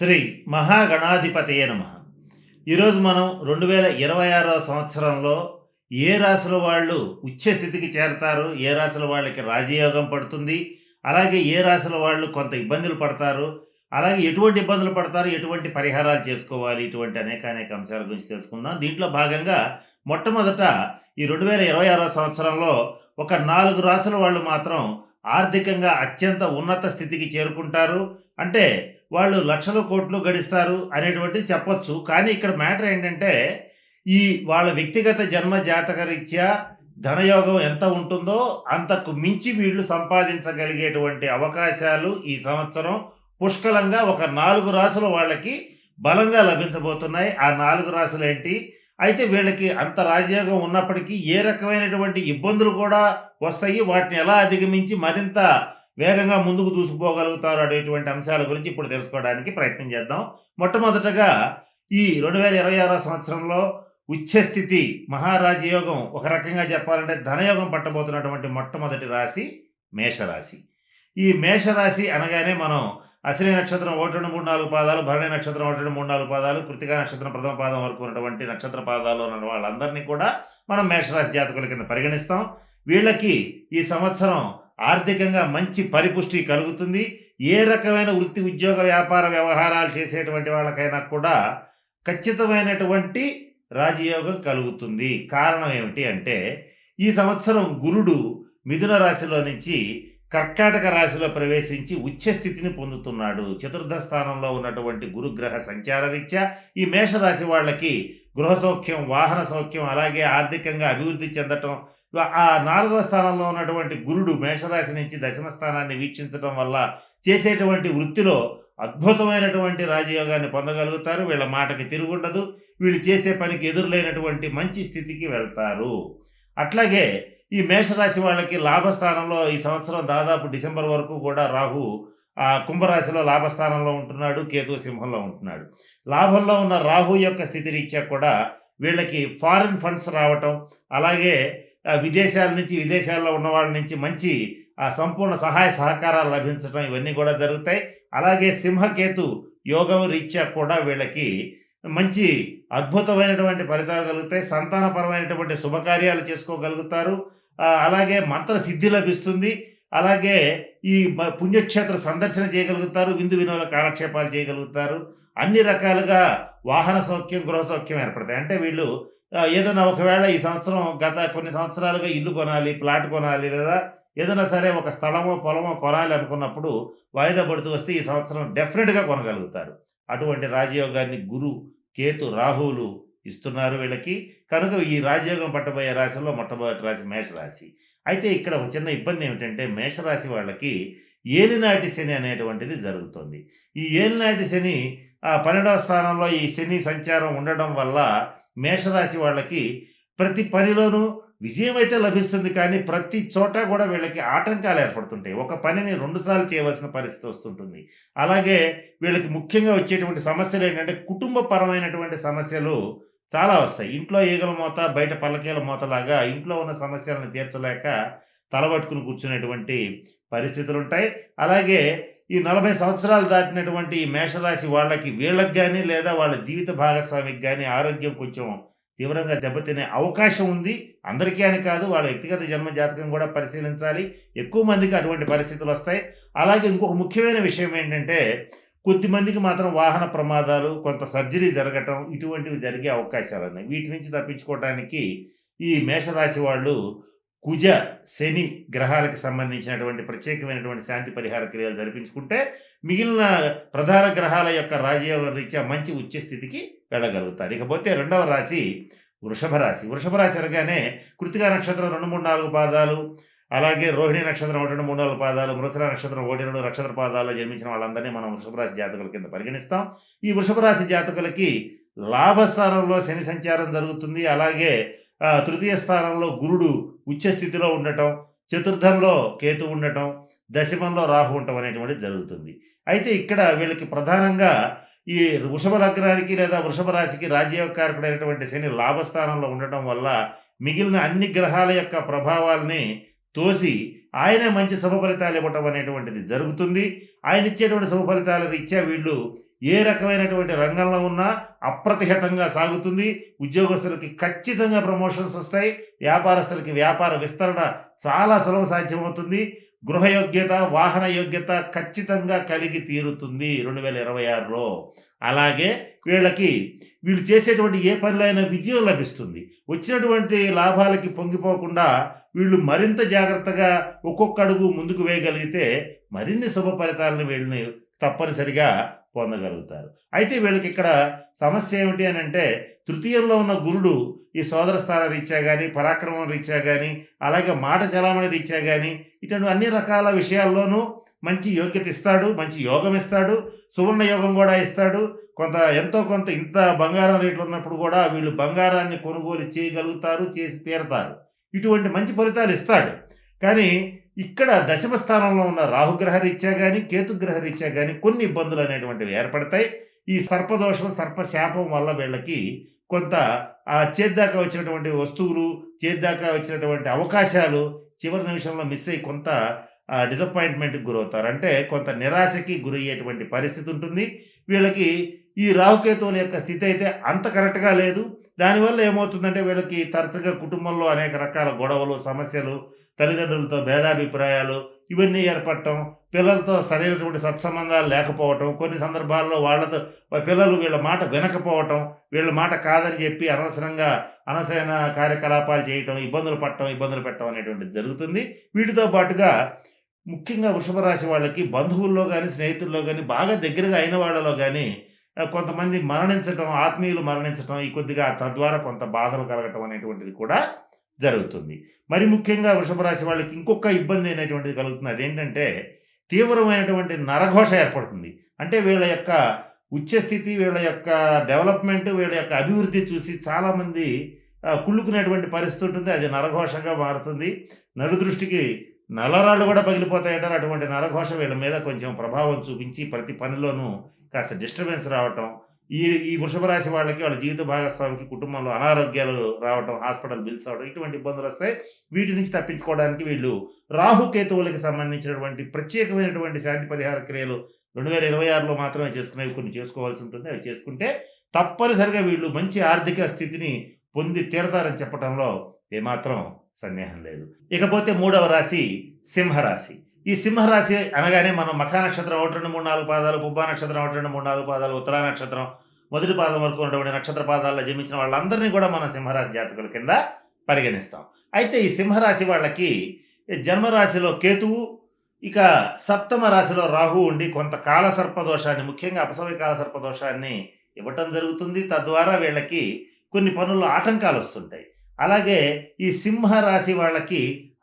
శ్రీ మహాగణాధిపతయే నమః. ఈరోజు మనం 2026వ సంవత్సరంలో ఏ రాశుల వాళ్ళు ఉచ్చ స్థితికి చేరతారు, ఏ రాశుల వాళ్ళకి రాజయోగం పడుతుంది, అలాగే ఏ రాశుల వాళ్ళు కొంత ఇబ్బందులు పడతారు, అలాగే ఎటువంటి ఇబ్బందులు పడతారు, ఎటువంటి పరిహారాలు చేసుకోవాలి, ఇటువంటి అనేక అంశాల గురించి తెలుసుకుందాం. దీంట్లో భాగంగా మొట్టమొదట ఈ 2026వ సంవత్సరంలో ఒక 4 రాశుల వాళ్ళు మాత్రం ఆర్థికంగా అత్యంత ఉన్నత స్థితికి చేరుకుంటారు. అంటే వాళ్ళు లక్షల కోట్లు గడిస్తారు అనేటువంటిది చెప్పొచ్చు. కానీ ఇక్కడ మ్యాటర్ ఏంటంటే, ఈ వాళ్ళ వ్యక్తిగత జన్మ జాతక రీత్యా ధనయోగం ఎంత ఉంటుందో అంతకు మించి వీళ్ళు సంపాదించగలిగేటువంటి అవకాశాలు ఈ సంవత్సరం పుష్కలంగా ఒక 4 రాసుల వాళ్ళకి బలంగా లభించబోతున్నాయి. ఆ 4 రాసులేంటి? అయితే వీళ్ళకి అంత రాజయోగం ఉన్నప్పటికీ ఏ రకమైనటువంటి ఇబ్బందులు కూడా వస్తాయి. వాటిని ఎలా అధిగమించి మరింత వేగంగా ముందుకు దూసుకుపోగలుగుతారు అనేటువంటి అంశాల గురించి ఇప్పుడు తెలుసుకోవడానికి ప్రయత్నం చేద్దాం. మొట్టమొదటగా ఈ 2026 సంవత్సరంలో ఉచ్చస్థితి మహారాజయోగం, ఒక రకంగా చెప్పాలంటే ధనయోగం పట్టబోతున్నటువంటి మొట్టమొదటి రాశి మేషరాశి. ఈ మేషరాశి అనగానే మనం అశ్విని నక్షత్రం 1, 2, 3, 4 పాదాలు, భరణి నక్షత్రం 1, 2, 3, 4 పాదాలు, కృతికా నక్షత్రం ప్రథమ పాదం వరకు ఉన్నటువంటి నక్షత్ర పాదాల్లో ఉన్న వాళ్ళందరినీ కూడా మనం మేషరాశి జాతకుల కింద పరిగణిస్తాం. వీళ్ళకి ఈ సంవత్సరం ఆర్థికంగా మంచి పరిపుష్టి కలుగుతుంది. ఏ రకమైన వృత్తి, ఉద్యోగ, వ్యాపార వ్యవహారాలు చేసేటువంటి వాళ్ళకైనా కూడా ఖచ్చితమైనటువంటి రాజయోగం కలుగుతుంది. కారణం ఏమిటి అంటే, ఈ సంవత్సరం గురుడు మిథున రాశిలో నుంచి కర్కాటక రాశిలో ప్రవేశించి ఉచ్చ స్థితిని పొందుతున్నాడు. చతుర్థ స్థానంలో ఉన్నటువంటి గురుగ్రహ సంచార రీత్యా ఈ మేషరాశి వాళ్ళకి గృహ సౌఖ్యం, వాహన సౌఖ్యం, అలాగే ఆర్థికంగా అభివృద్ధి చెందటం, ఆ 4వ స్థానంలో ఉన్నటువంటి గురుడు మేషరాశి నుంచి దశమ స్థానాన్ని వీక్షించడం వల్ల చేసేటువంటి వృత్తిలో అద్భుతమైనటువంటి రాజయోగాన్ని పొందగలుగుతారు. వీళ్ళ మాటకి తిరుగుండదు. వీళ్ళు చేసే పనికి ఎదురులేనటువంటి మంచి స్థితికి వెళ్తారు. అట్లాగే ఈ మేషరాశి వాళ్ళకి లాభస్థానంలో ఈ సంవత్సరం దాదాపు డిసెంబర్ వరకు కూడా రాహు కుంభరాశిలో లాభస్థానంలో ఉంటున్నాడు, కేతు సింహంలో ఉంటున్నాడు. లాభంలో ఉన్న రాహు యొక్క స్థితి రీత్యా కూడా వీళ్ళకి ఫారిన్ ఫండ్స్ రావటం, అలాగే విదేశాల నుంచి, విదేశాల్లో ఉన్న వాళ్ళ నుంచి మంచి సంపూర్ణ సహాయ సహకారాలు లభించడం, ఇవన్నీ కూడా జరుగుతాయి. అలాగే సింహకేతు యోగం రీత్యా కూడా వీళ్ళకి మంచి అద్భుతమైనటువంటి ఫలితాలు కలుగుతాయి. సంతానపరమైనటువంటి శుభకార్యాలు చేసుకోగలుగుతారు. అలాగే మంత్ర సిద్ధి లభిస్తుంది. అలాగే ఈ పుణ్యక్షేత్ర సందర్శన చేయగలుగుతారు. విందు వినోద కాలక్షేపాలు చేయగలుగుతారు. అన్ని రకాలుగా వాహన సౌఖ్యం, గృహ సౌఖ్యం ఏర్పడతాయి. అంటే వీళ్ళు ఏదైనా ఒకవేళ ఈ సంవత్సరం గత కొన్ని సంవత్సరాలుగా ఇల్లు కొనాలి, ప్లాట్ కొనాలి, లేదా ఏదైనా సరే ఒక స్థలమో పొలమో కొనాలి అనుకున్నప్పుడు వాయిదా పడుతూ వస్తే ఈ సంవత్సరం డెఫినెట్గా కొనగలుగుతారు. అటువంటి రాజయోగాన్ని గురు, కేతు, రాహువులు ఇస్తున్నారు వీళ్ళకి. కనుక ఈ రాజయోగం పట్టబోయే రాశిలో మొట్టమొదటి రాశి మేషరాశి. అయితే ఇక్కడ ఒక చిన్న ఇబ్బంది ఏమిటంటే, మేషరాశి వాళ్ళకి ఏలినాటి శని అనేటువంటిది జరుగుతుంది. ఈ ఏలినాటి శని 12వ స్థానంలో ఈ శని సంచారం ఉండడం వల్ల మేషరాశి వాళ్ళకి ప్రతి పనిలోనూ విజయం అయితే లభిస్తుంది, కానీ ప్రతి చోట కూడా వీళ్ళకి ఆటంకాలు ఏర్పడుతుంటాయి. ఒక పనిని 2 సార్లు చేయవలసిన పరిస్థితి వస్తుంటుంది. అలాగే వీళ్ళకి ముఖ్యంగా వచ్చేటువంటి సమస్యలు ఏంటంటే, కుటుంబపరమైనటువంటి సమస్యలు చాలా వస్తాయి. ఇంట్లో ఈగల మోత, బయట పల్లకీల మోతలాగా ఇంట్లో ఉన్న సమస్యలను తీర్చలేక తలబట్టుకుని కూర్చునేటువంటి పరిస్థితులు ఉంటాయి. అలాగే ఈ 40 సంవత్సరాలు దాటినటువంటి ఈ మేషరాశి వాళ్ళకి, వీళ్ళకి కానీ లేదా వాళ్ళ జీవిత భాగస్వామికి కానీ ఆరోగ్యం కొంచెం తీవ్రంగా దెబ్బతినే అవకాశం ఉంది. అందరికీ అని కాదు, వాళ్ళ వ్యక్తిగత జన్మ జాతకం కూడా పరిశీలించాలి. ఎక్కువ మందికి అటువంటి పరిస్థితులు వస్తాయి. అలాగే ఇంకొక ముఖ్యమైన విషయం ఏంటంటే, కొద్దిమందికి మాత్రం వాహన ప్రమాదాలు, కొంత సర్జరీ జరగటం, ఇటువంటివి జరిగే అవకాశాలు ఉన్నాయి. వీటి నుంచి తప్పించుకోవడానికి ఈ మేషరాశి వాళ్ళు కుజ, శని గ్రహాలకు సంబంధించినటువంటి ప్రత్యేకమైనటువంటి శాంతి పరిహార క్రియలు జరిపించుకుంటే మిగిలిన ప్రధాన గ్రహాల యొక్క రాజయోగ రీత్యా మంచి ఉచ్చ స్థితికి వెళ్ళగలుగుతారు. ఇకపోతే 2వ రాశి వృషభ రాశి. వృషభ రాశి అనగానే కృతికా నక్షత్రం 2, 3, 4 పాదాలు, అలాగే రోహిణి నక్షత్రం 1, 2, 3, 4 పాదాలు, మృగశిర నక్షత్రం 1, 2 నక్షత్ర పాదాల్లో జన్మించిన వాళ్ళందరినీ మనం వృషభ రాశి జాతకుల కింద పరిగణిస్తాం. ఈ వృషభ రాశి జాతకులకి లాభస్థానంలో శని సంచారం జరుగుతుంది. అలాగే తృతీయ స్థానంలో గురుడు ఉచ్చ స్థితిలో ఉండటం, చతుర్థంలో కేతు ఉండటం, దశమంలో రాహు ఉండటం అనేటువంటిది జరుగుతుంది. అయితే ఇక్కడ వీళ్ళకి ప్రధానంగా ఈ వృషభ లగ్నానికి లేదా వృషభ రాశికి రాజ్యకారకుడైనటువంటి శని లాభస్థానంలో ఉండటం వల్ల మిగిలిన అన్ని గ్రహాల యొక్క ప్రభావాల్ని తోసి ఆయనే మంచి శుభ ఫలితాలు ఇవ్వటం అనేటువంటిది జరుగుతుంది. ఆయన ఇచ్చేటువంటి శుభ ఫలితాల రీత్యా వీళ్ళు ఏ రకమైనటువంటి రంగంలో ఉన్నా అప్రతిహతంగా సాగుతుంది. ఉద్యోగస్తులకి ఖచ్చితంగా ప్రమోషన్స్ వస్తాయి. వ్యాపారస్తులకి వ్యాపార విస్తరణ చాలా సులభ సాధ్యమవుతుంది. గృహ యోగ్యత, వాహన యోగ్యత ఖచ్చితంగా కలిగి తీరుతుంది 2026లో. అలాగే వీళ్ళు చేసేటువంటి ఏ పనిలో అయినా విజయం లభిస్తుంది. వచ్చినటువంటి లాభాలకి పొంగిపోకుండా వీళ్ళు మరింత జాగ్రత్తగా ఒక్కొక్క అడుగు ముందుకు వేయగలిగితే మరిన్ని శుభ ఫలితాలను వీళ్ళని తప్పనిసరిగా పొందగలుగుతారు. అయితే వీళ్ళకి ఇక్కడ సమస్య ఏమిటి అని అంటే, తృతీయంలో ఉన్న గురుడు ఈ సోదర స్థాన రీత్యా కానీ, పరాక్రమం రీత్యా కానీ, అలాగే మాట చలామణి రీత్యా కానీ, ఇటువంటి అన్ని రకాల విషయాల్లోనూ మంచి యోగ్యత ఇస్తాడు, మంచి యోగం ఇస్తాడు, సువర్ణ యోగం కూడా ఇస్తాడు. ఎంతో కొంత ఇంత బంగారం రేట్లు ఉన్నప్పుడు కూడా వీళ్ళు బంగారాన్ని కొనుగోలు చేయగలుగుతారు, చేసి తీరతారు. ఇటువంటి మంచి ఫలితాలు ఇస్తాడు. కానీ ఇక్కడ దశమ స్థానంలో ఉన్న రాహుగ్రహ రీత్యా కానీ, కేతుగ్రహ రీత్యా కానీ కొన్ని ఇబ్బందులు అనేటువంటివి ఏర్పడతాయి. ఈ సర్పదోషం, సర్పశాపం వల్ల వీళ్ళకి కొంత చేద్దాకా వచ్చినటువంటి వస్తువులు, చేద్దాకా వచ్చినటువంటి అవకాశాలు చివరి నిమిషంలో మిస్ అయ్యి కొంత డిసప్పాయింట్మెంట్కి గురవుతారు. అంటే కొంత నిరాశకి గురయ్యేటువంటి పరిస్థితి ఉంటుంది. వీళ్ళకి ఈ రాహుకేతువుల యొక్క స్థితి అయితే అంత కరెక్ట్గా లేదు. దానివల్ల ఏమవుతుందంటే వీళ్ళకి తరచుగా కుటుంబంలో అనేక రకాల గొడవలు, సమస్యలు, తల్లిదండ్రులతో భేదాభిప్రాయాలు ఇవన్నీ ఏర్పడటం, పిల్లలతో సరైనటువంటి సత్సంబంధాలు లేకపోవటం, కొన్ని సందర్భాల్లో పిల్లలు వీళ్ళ మాట వినకపోవటం, వీళ్ళ మాట కాదని చెప్పి అనవసరమైన కార్యకలాపాలు చేయటం, ఇబ్బందులు పెట్టడం అనేటువంటిది జరుగుతుంది. వీటితో పాటుగా ముఖ్యంగా వృషభ రాశి వాళ్ళకి బంధువుల్లో కానీ, స్నేహితుల్లో కానీ, బాగా దగ్గరగా అయిన వాళ్ళలో కానీ కొంతమంది మరణించటం, ఆత్మీయులు మరణించటం, ఈ కొద్దిగా తద్వారా కొంత బాధలు కలగటం అనేటువంటిది కూడా జరుగుతుంది. మరి ముఖ్యంగా వృషభ రాశి వాళ్ళకి ఇంకొక ఇబ్బంది అనేటువంటిది కలుగుతుంది. అదేంటంటే తీవ్రమైనటువంటి నరఘోష ఏర్పడుతుంది. అంటే వీళ్ళ యొక్క ఉచ్చస్థితి, వీళ్ళ యొక్క డెవలప్మెంట్, వీళ్ళ యొక్క అభివృద్ధి చూసి చాలామంది కుళ్ళుకునేటువంటి పరిస్థితి ఉంటుంది. అది నరఘోషగా మారుతుంది. నలుదృష్టికి నల్లరాళ్ళు కూడా పగిలిపోతాయంటారు. అటువంటి నరఘోష వీళ్ళ మీద కొంచెం ప్రభావం చూపించి ప్రతి పనిలోనూ కాస్త డిస్టర్బెన్స్ రావటం, ఈ వృషభ రాశి వాళ్ళకి వాళ్ళ జీవిత భాగస్వామికి కుటుంబంలో అనారోగ్యాలు రావటం, హాస్పిటల్ బిల్స్ అవడం, ఇటువంటి ఇబ్బందులు వస్తాయి. వీటి నుంచి తప్పించుకోవడానికి వీళ్ళు రాహుకేతువులకి సంబంధించినటువంటి ప్రత్యేకమైనటువంటి శాంతి పరిహార క్రియలు 2026లో మాత్రమే చేసుకునేవి కొన్ని చేసుకోవాల్సి ఉంటుంది. అవి చేసుకుంటే తప్పనిసరిగా వీళ్ళు మంచి ఆర్థిక స్థితిని పొంది తీరతారని చెప్పడంలో ఏమాత్రం సందేహం లేదు. ఇకపోతే మూడవ రాశి సింహరాశి. ఈ సింహరాశి అనగానే మనం మఖా నక్షత్రం 1, 2, 3, 4 పాదాలు, పుబ్బా నక్షత్రం 1, 2, 3, 4 పాదాలు, ఉత్తరా నక్షత్రం మొదటి పాదం వరకు ఉన్నటువంటి నక్షత్ర పాదాల్లో జన్మించిన వాళ్ళందరినీ కూడా మనం సింహరాశి జాతకుల కింద పరిగణిస్తాం. అయితే ఈ సింహరాశి వాళ్ళకి జన్మరాశిలో కేతువు, ఇక సప్తమ రాశిలో రాహు ఉండి కొంత కాలసర్పదోషాన్ని, ముఖ్యంగా అపసవ్య కాలసర్పదోషాన్ని ఇవ్వటం జరుగుతుంది. తద్వారా వీళ్ళకి కొన్ని పనుల్లో ఆటంకాలు వస్తుంటాయి. అలాగే ఈ సింహరాశి వాళ్ళకి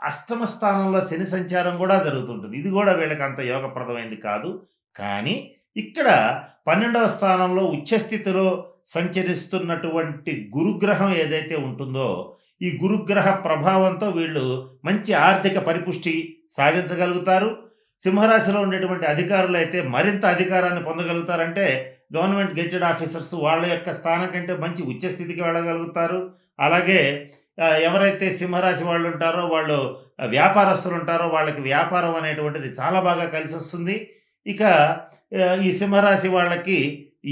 అష్టమ స్థానంలో శని సంచారం కూడా జరుగుతుంటుంది. ఇది కూడా వీళ్ళకి అంత యోగప్రదమైంది కాదు. కానీ ఇక్కడ 12వ స్థానంలో ఉచ్చస్థితిలో సంచరిస్తున్నటువంటి గురుగ్రహం ఏదైతే ఉంటుందో, ఈ గురుగ్రహ ప్రభావంతో వీళ్ళు మంచి ఆర్థిక పరిపుష్టి సాధించగలుగుతారు. సింహరాశిలో ఉండేటువంటి అధికారులు అయితే మరింత అధికారాన్ని పొందగలుగుతారంటే గవర్నమెంట్ గెజెటెడ్ ఆఫీసర్స్ వాళ్ళ యొక్క స్థానం కంటే మంచి ఉచ్చస్థితికి వెళ్ళగలుగుతారు. అలాగే ఎవరైతే సింహరాశి వాళ్ళు ఉంటారో, వాళ్ళు వ్యాపారస్తులు ఉంటారో, వాళ్ళకి వ్యాపారం అనేటువంటిది చాలా బాగా కలిసి వస్తుంది. ఇక ఈ సింహరాశి వాళ్ళకి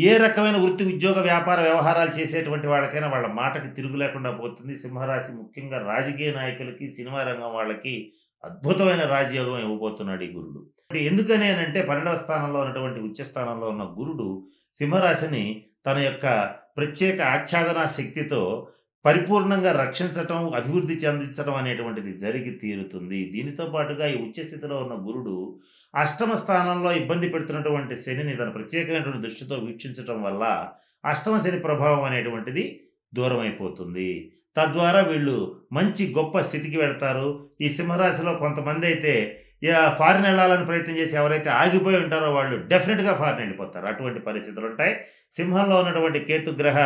ఏ రకమైన వృత్తి, ఉద్యోగ, వ్యాపార వ్యవహారాలు చేసేటువంటి వాళ్ళకైనా వాళ్ళ మాటకి తిరుగు లేకుండా పోతుంది. సింహరాశి ముఖ్యంగా రాజకీయ నాయకులకి, సినిమా రంగం వాళ్ళకి అద్భుతమైన రాజయోగం ఇవ్వబోతున్నాడు ఈ గురుడు. ఎందుకని అంటే 12వ స్థానంలో ఉన్నటువంటి ఉచ్చస్థానంలో ఉన్న గురుడు సింహరాశిని తన యొక్క ప్రత్యేక ఆచ్ఛాదన శక్తితో పరిపూర్ణంగా రక్షించటం, అభివృద్ధి చెందించడం అనేటువంటిది జరిగి తీరుతుంది. దీనితో పాటుగా ఈ ఉచ్చస్థితిలో ఉన్న గురుడు అష్టమ స్థానంలో ఇబ్బంది పెడుతున్నటువంటి శనిని తన ప్రత్యేకమైనటువంటి దృష్టితో వీక్షించటం వల్ల అష్టమ శని ప్రభావం అనేటువంటిది దూరం అయిపోతుంది. తద్వారా వీళ్ళు మంచి గొప్ప స్థితికి వెళ్తారు. ఈ సింహరాశిలో కొంతమంది అయితే ఫారిన్ వెళ్ళాలని ప్రయత్నం చేసి ఎవరైతే ఆగిపోయి ఉంటారో వాళ్ళు డెఫినెట్గా ఫారిన్ వెళ్ళిపోతారు. అటువంటి పరిస్థితులు ఉంటాయి. సింహంలో ఉన్నటువంటి కేతుగ్రహ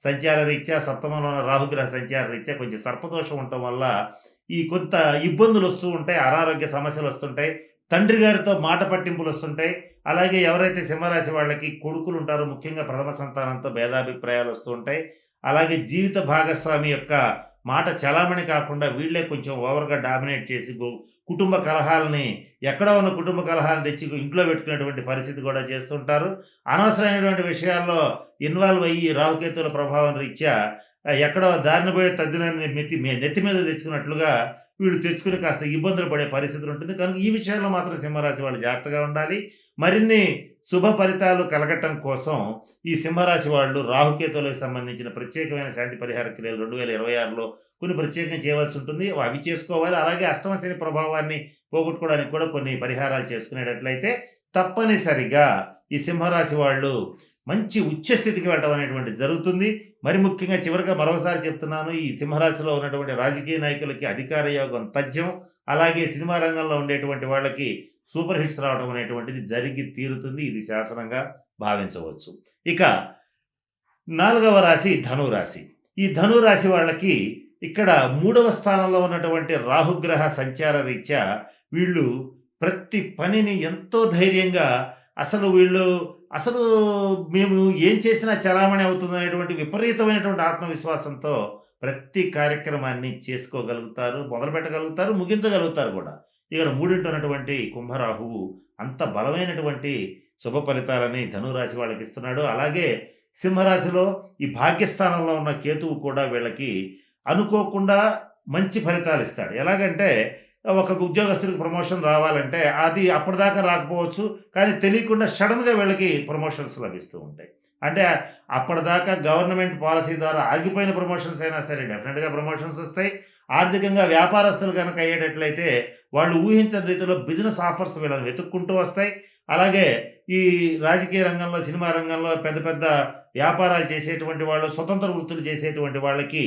సంచార రీత్యా, సప్తమంలో ఉన్న రాహుగ్రహ సంచార రీత్యా కొంచెం సర్పదోషం ఉండటం వల్ల ఈ కొంత ఇబ్బందులు వస్తూ ఉంటాయి, అనారోగ్య సమస్యలు వస్తుంటాయి, తండ్రి గారితో మాట పట్టింపులు వస్తుంటాయి. అలాగే ఎవరైతే సింహరాశి వాళ్ళకి కొడుకులు ఉంటారో, ముఖ్యంగా ప్రథమ సంతానంతో భేదాభిప్రాయాలు వస్తూ ఉంటాయి. అలాగే జీవిత భాగస్వామి యొక్క మాట చలామణి కాకుండా వీళ్ళే కొంచెం ఓవర్‌గా డామినేట్ చేసి కుటుంబ కలహాలని ఎక్కడో ఉన్న కుటుంబ కలహాలను తెచ్చి ఇంట్లో పెట్టుకునేటువంటి పరిస్థితి కూడా చేస్తుంటారు. అనవసరమైనటువంటి విషయాల్లో ఇన్వాల్వ్ అయ్యి రాహుకేతువుల ప్రభావం రీత్యా ఎక్కడో దారిన పోయే తద్దినాన్ని నెత్తి మీద తెచ్చుకున్నట్లుగా వీళ్ళు తెచ్చుకొని కాస్త ఇబ్బందులు పడే పరిస్థితి ఉంటుంది. కనుక ఈ విషయాల్లో మాత్రం సింహరాశి వాళ్ళు జాగ్రత్తగా ఉండాలి. మరిన్ని శుభ ఫలితాలు కలగటం కోసం ఈ సింహరాశి వాళ్ళు రాహుకేతువులకు సంబంధించిన ప్రత్యేకమైన శాంతి పరిహార క్రియలు 2026లో కొన్ని ప్రత్యేకంగా చేయవలసి ఉంటుంది. అవి చేసుకోవాలి. అలాగే అష్టమ శని ప్రభావాన్ని పోగొట్టుకోవడానికి కూడా కొన్ని పరిహారాలు చేసుకునేటట్లయితే తప్పనిసరిగా ఈ సింహరాశి వాళ్ళు మంచి ఉచ్చ స్థితికి వెళ్ళడం అనేటువంటిది జరుగుతుంది. మరి ముఖ్యంగా చివరిగా మరొకసారి చెప్తున్నాను, ఈ సింహరాశిలో ఉన్నటువంటి రాజకీయ నాయకులకి అధికార యోగం తథ్యం. అలాగే సినిమా రంగంలో ఉండేటువంటి వాళ్ళకి సూపర్ హిట్స్ రావడం అనేటువంటిది జరిగి తీరుతుంది. ఇది శాసనంగా భావించవచ్చు. ఇక 4వ రాశి ధనురాశి. ఈ ధనురాశి వాళ్ళకి ఇక్కడ 3వ స్థానంలో ఉన్నటువంటి రాహుగ్రహ సంచార రీత్యా వీళ్ళు ప్రతి పనిని ఎంతో ధైర్యంగా అసలు మేము ఏం చేసినా చలామణి అవుతుందనేటువంటి విపరీతమైనటువంటి ఆత్మవిశ్వాసంతో ప్రతి కార్యక్రమాన్ని చేసుకోగలుగుతారు, మొదలుపెట్టగలుగుతారు, ముగించగలుగుతారు కూడా. ఇక్కడ మూడింట ఉన్నటువంటి కుంభరాహువు అంత బలమైనటువంటి శుభ ఫలితాలని ధనురాశి వాళ్ళకి ఇస్తున్నాడు. అలాగే సింహరాశిలో ఈ భాగ్యస్థానంలో ఉన్న కేతువు కూడా వీళ్ళకి అనుకోకుండా మంచి ఫలితాలు ఇస్తాడు. ఎలాగంటే ఒక ఉద్యోగస్తుడికి ప్రమోషన్ రావాలంటే అది అప్పటిదాకా రాకపోవచ్చు, కానీ తెలియకుండా సడన్గా వీళ్ళకి ప్రమోషన్స్ లభిస్తూ ఉంటాయి. అంటే అప్పటిదాకా గవర్నమెంట్ పాలసీ ద్వారా ఆగిపోయిన ప్రమోషన్స్ అయినా సరే డెఫినెట్గా ప్రమోషన్స్ వస్తాయి. ఆర్థికంగా వ్యాపారస్తులు కనుక అయ్యేటట్లయితే వాళ్ళు ఊహించని రీతిలో బిజినెస్ ఆఫర్స్ వీళ్ళని వెతుక్కుంటూ వస్తాయి. అలాగే ఈ రాజకీయ రంగంలో, సినిమా రంగంలో పెద్ద పెద్ద వ్యాపారాలు చేసేటువంటి వాళ్ళు, స్వతంత్ర వృత్తులు చేసేటువంటి వాళ్ళకి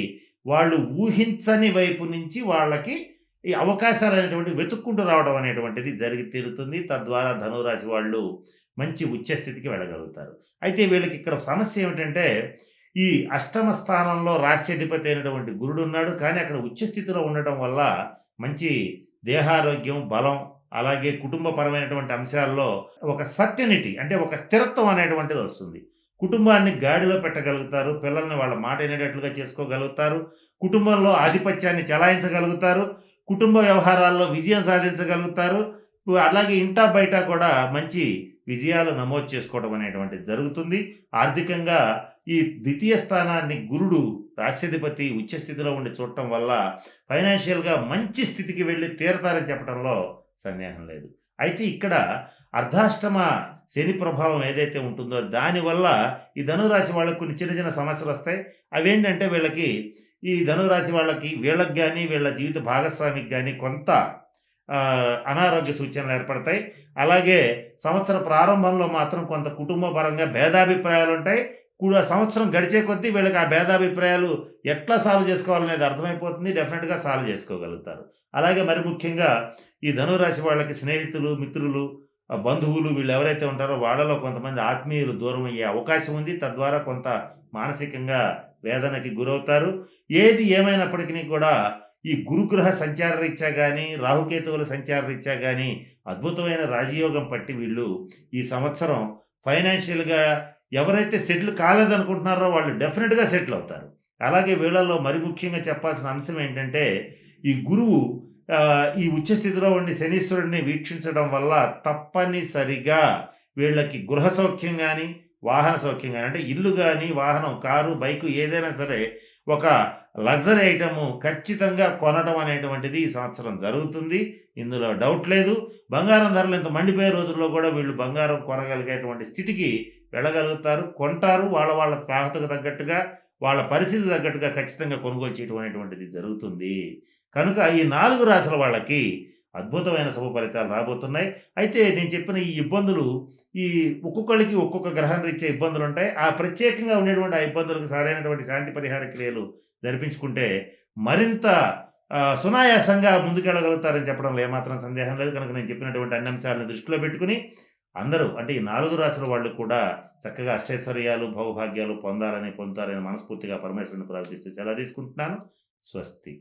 వాళ్ళు ఊహించని వైపు నుంచి వాళ్ళకి ఈ అవకాశాలు అనేటువంటివి వెతుక్కుంటూ రావడం అనేటువంటిది జరిగి తీరుతుంది. తద్వారా ధనురాశి వాళ్ళు మంచి ఉచ్చ స్థితికి వెళ్ళగలుగుతారు. అయితే వీళ్ళకి ఇక్కడ సమస్య ఏమిటంటే ఈ అష్టమ స్థానంలో రాశ్యాధిపతి అయినటువంటి గురుడు ఉన్నాడు. కానీ అక్కడ ఉచ్చ స్థితిలో ఉండటం వల్ల మంచి దేహారోగ్యం, బలం, అలాగే కుటుంబపరమైనటువంటి అంశాల్లో ఒక సర్టెనిటీ అంటే ఒక స్థిరత్వం అనేటువంటిది వస్తుంది. కుటుంబాన్ని గాడిలో పెట్టగలుగుతారు, పిల్లల్ని వాళ్ళ మాట వినేటట్లుగా చేసుకోగలుగుతారు, కుటుంబంలో ఆధిపత్యాన్ని చెలాయించగలుగుతారు, కుటుంబ వ్యవహారాల్లో విజయం సాధించగలుగుతారు. అలాగే ఇంటా బయట కూడా మంచి విజయాలు నమోదు చేసుకోవడం అనేటువంటిది జరుగుతుంది. ఆర్థికంగా ఈ ద్వితీయ స్థానాన్ని గురుడు రాశ్యాధిపతి ఉచ్చ స్థితిలో ఉండి చూడటం వల్ల ఫైనాన్షియల్గా మంచి స్థితికి వెళ్ళి తీరతారని చెప్పడంలో సందేహం లేదు. అయితే ఇక్కడ అర్ధాష్టమ శని ప్రభావం ఏదైతే ఉంటుందో దానివల్ల ఈ ధనురాశి వాళ్ళకి కొన్ని చిన్న చిన్న సమస్యలు వస్తాయి. అవేంటంటే ఈ ధనురాశి వాళ్ళకి వీళ్ళకి కానీ వీళ్ళ జీవిత భాగస్వామికి కానీ కొంత అనారోగ్య సూచనలు ఏర్పడతాయి. అలాగే సంవత్సర ప్రారంభంలో మాత్రం కొంత కుటుంబ పరంగా భేదాభిప్రాయాలు ఉంటాయి. సంవత్సరం గడిచే కొద్దీ వీళ్ళకి ఆ భేదాభిప్రాయాలు ఎట్లా సాల్వ్ చేసుకోవాలనేది అర్థమైపోతుంది. డెఫినెట్గా సాల్వ్ చేసుకోగలుగుతారు. అలాగే మరి ముఖ్యంగా ఈ ధనురాశి వాళ్ళకి స్నేహితులు, మిత్రులు, బంధువులు వీళ్ళు ఎవరైతే ఉంటారో వాళ్ళలో కొంతమంది ఆత్మీయులు దూరం అయ్యే అవకాశం ఉంది. తద్వారా కొంత మానసికంగా వేదనకి గురవుతారు. ఏది ఏమైనప్పటికీ కూడా ఈ గురుగ్రహ సంచార రీత్యా కానీ, రాహుకేతువుల సంచార రీత్యా కానీ అద్భుతమైన రాజయోగం పట్టి వీళ్ళు ఈ సంవత్సరం ఫైనాన్షియల్గా ఎవరైతే సెటిల్ కాలేదనుకుంటున్నారో వాళ్ళు డెఫినెట్గా సెటిల్ అవుతారు. అలాగే వీళ్ళల్లో మరి ముఖ్యంగా చెప్పాల్సిన అంశం ఏంటంటే ఈ గురువు ఈ ఉచ్చ స్థితిలో ఉండి శనీశ్వరుడిని వీక్షించడం వల్ల తప్పనిసరిగా వీళ్ళకి గృహ సౌఖ్యం కానీ, వాహన సౌఖ్యం కానీ, అంటే ఇల్లు కానీ, వాహనం, కారు, బైకు ఏదైనా సరే ఒక లగ్జరీ ఐటము ఖచ్చితంగా కొనడం అనేటువంటిది ఈ సంవత్సరం జరుగుతుంది. ఇందులో డౌట్ లేదు. బంగారం ధరలు ఇంత మండిపోయే రోజుల్లో కూడా వీళ్ళు బంగారం కొనగలిగేటువంటి స్థితికి వెళ్ళగలుగుతారు, కొంటారు. వాళ్ళ తాహతకు తగ్గట్టుగా, వాళ్ళ పరిస్థితి తగ్గట్టుగా ఖచ్చితంగా కొనుగోలు చేయడం అనేటువంటిది జరుగుతుంది. కనుక ఈ 4 రాశుల వాళ్ళకి అద్భుతమైన శుభ ఫలితాలు రాబోతున్నాయి. అయితే నేను చెప్పిన ఈ ఇబ్బందులు ఒక్కొక్కళ్ళకి ఒక్కొక్క గ్రహం రీత్యా ఇబ్బందులు ఉంటాయి. ఆ ప్రత్యేకంగా ఉండేటువంటి ఆ ఇబ్బందులకు సరైనటువంటి శాంతి పరిహార క్రియలు జరిపించుకుంటే మరింత సునాయాసంగా ముందుకెళ్ళగలుగుతారని చెప్పడంలో ఏమాత్రం సందేహం లేదు. కనుక నేను చెప్పినటువంటి అన్ని అంశాలను దృష్టిలో పెట్టుకుని అందరూ అంటే ఈ 4 రాశుల వాళ్ళు కూడా చక్కగా అష్టైశ్వర్యాలు, భోగభాగ్యాలు పొందుతారని మనస్ఫూర్తిగా పరమేశ్వరుని ప్రార్థిస్తూ సెలవు తీసుకుంటున్నాను. స్వస్తి.